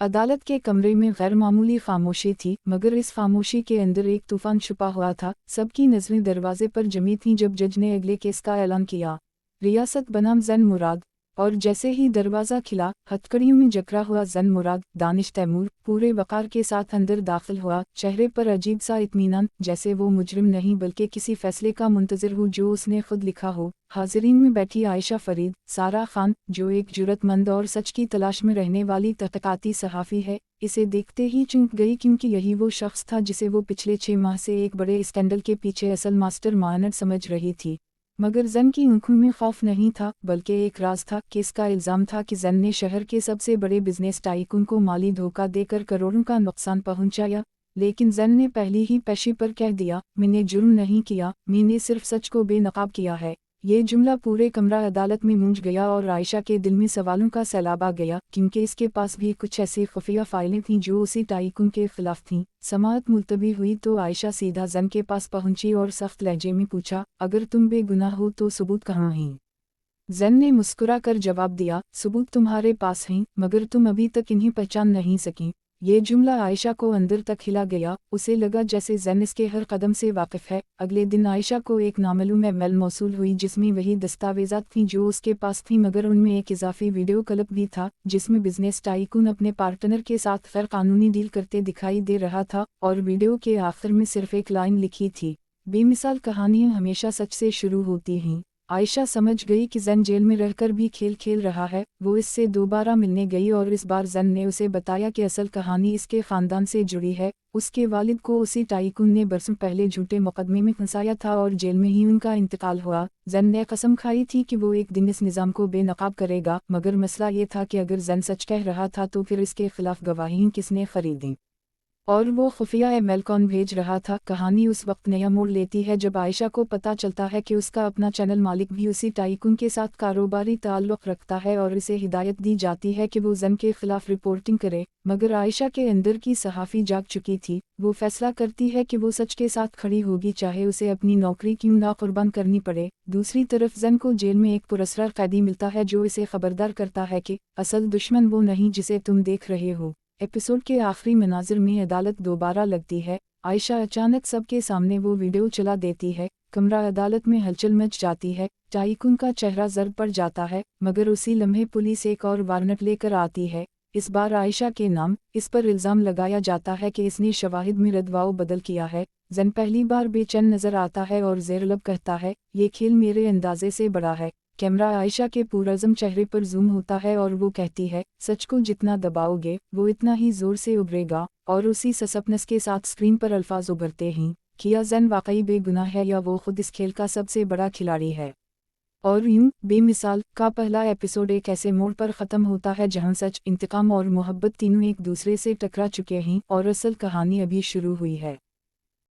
अदालत के कमरे में गैर मामूली खामोशी थी, मगर इस खामोशी के अंदर एक तूफान छुपा हुआ था। सबकी नज़रें दरवाजे पर जमी थीं जब जज ने अगले केस का ऐलान किया। रियासत बनाम ज़ैन मुराद। और जैसे ही दरवाज़ा खिला, हथकड़ियों में जकड़ा हुआ ज़ैन मुराद, दानिश तैमूर, पूरे वक़ार के साथ अंदर दाखिल हुआ, चेहरे पर अजीब सा इत्मीनान, जैसे वो मुजरिम नहीं बल्कि किसी फैसले का मुंतज़िर हो जो उसने खुद लिखा हो। हाज़रीन में बैठी आयशा फरीद, सारा खान, जो एक जुर्रतमंद और सच की तलाश में रहने वाली तहक़ीक़ाती सहाफ़ी है, इसे देखते ही चौंक गई, क्योंकि यही वो शख्स था जिसे वो पिछले 6 माह से एक बड़े स्कैंडल के पीछे असल मास्टर माइंड समझ रही थी। मगर ज़ैन की आंखों में खौफ नहीं था, बल्कि एक राज था। केस का इल्ज़ाम था कि ज़ैन ने शहर के सबसे बड़े बिजनेस टाइकून को माली धोखा देकर करोड़ों का नुकसान पहुंचाया। लेकिन ज़ैन ने पहली ही पेशी पर कह दिया, मैंने जुर्म नहीं किया, मैंने सिर्फ सच को बेनकाब किया है। ये जुमला पूरे कमरा अदालत में गूंज गया और आयशा के दिल में सवालों का सैलाब आ गया, क्योंकि इसके पास भी कुछ ऐसी खुफिया फाइलें थीं जो उसी टाइकून के खिलाफ थीं। समाअत मुलतवी हुई तो आयशा सीधा ज़ैन के पास पहुंची और सख्त लहजे में पूछा, अगर तुम बेगुनाह हो तो सबूत कहाँ हैं? ज़ैन ने मुस्कुरा कर जवाब दिया, सबूत तुम्हारे पास हैं, मगर तुम अभी तक इन्हें पहचान नहीं सकी। ये जुमला आयशा को अंदर तक हिला गया। उसे लगा जैसे ज़ैन इसके हर कदम से वाकिफ़ है। अगले दिन आयशा को एक नामालूम ईमेल मौसूल हुई जिसमें वही दस्तावेज़ात थीं जो उसके पास थीं, मगर उनमें एक इजाफी वीडियो क्लिप भी था जिसमें बिजनेस टाइकून अपने पार्टनर के साथ गैर कानूनी डील करते दिखाई दे रहा था, और वीडियो के आखिर में सिर्फ एक लाइन लिखी थी, बेमिसाल कहानियाँ हमेशा सच से शुरू होती हैं। आयशा समझ गई कि ज़ैन जेल में रहकर भी खेल खेल रहा है। वो इससे दोबारा मिलने गई और इस बार ज़ैन ने उसे बताया कि असल कहानी इसके ख़ानदान से जुड़ी है। उसके वालिद को उसी टाइकून ने बरसों पहले झूठे मुकदमे में फंसाया था और जेल में ही उनका इंतकाल हुआ। ज़ैन ने कसम खाई थी कि वो एक दिन इस निज़ाम को बेनकाब करेगा, मगर मसला ये था कि अगर ज़ैन सच कह रहा था तो फिर इसके खिलाफ गवाही किसने खरीदी और वो खुफिया ईमेल कौन भेज रहा था। कहानी उस वक्त नया मोड़ लेती है जब आयशा को पता चलता है कि उसका अपना चैनल मालिक भी उसी टाइकून के साथ कारोबारी ताल्लुक़ रखता है और इसे हिदायत दी जाती है कि वो ज़ैन के खिलाफ रिपोर्टिंग करे। मगर आयशा के अंदर की सहाफ़ी जाग चुकी थी। वो फैसला करती है कि वो सच के साथ खड़ी होगी, चाहे उसे अपनी नौकरी क्यों ना कुर्बान करनी पड़े। दूसरी तरफ ज़ैन को जेल में एक पुरस्कार कैदी मिलता है जो इसे खबरदार करता है कि असल दुश्मन वो नहीं जिसे तुम देख रहे हो। एपिसोड के आखिरी मनाजिर में अदालत दोबारा लगती है। आयशा अचानक सबके सामने वो वीडियो चला देती है। कमरा अदालत में हलचल मच जाती है। टाइकून का चेहरा जर्द पड़ जाता है, मगर उसी लम्हे पुलिस एक और वारंट लेकर आती है। इस बार आयशा के नाम। इस पर इल्ज़ाम लगाया जाता है कि इसने शवाहिद में रदवाओ बदल किया है। ज़ैन पहली बार बेचैन नज़र आता है और ज़ेर लब कहता है, ये खेल मेरे अंदाजे से बड़ा है। कैमरा आयशा के पुरज़म चेहरे पर जूम होता है और वो कहती है, सच को जितना दबाओगे वो इतना ही ज़ोर से उभरेगा। और उसी सस्पेंस के साथ स्क्रीन पर अल्फाज उभरते हैं, क्या ज़ैन वाकई बेगुनाह है या वो खुद इस खेल का सबसे बड़ा खिलाड़ी है। और यूं बेमिसाल का पहला एपिसोड एक ऐसे मोड़ पर ख़त्म होता है जहां सच, इंतकाम और मोहब्बत तीनों एक दूसरे से टकरा चुके हैं और असल कहानी अभी शुरू हुई है।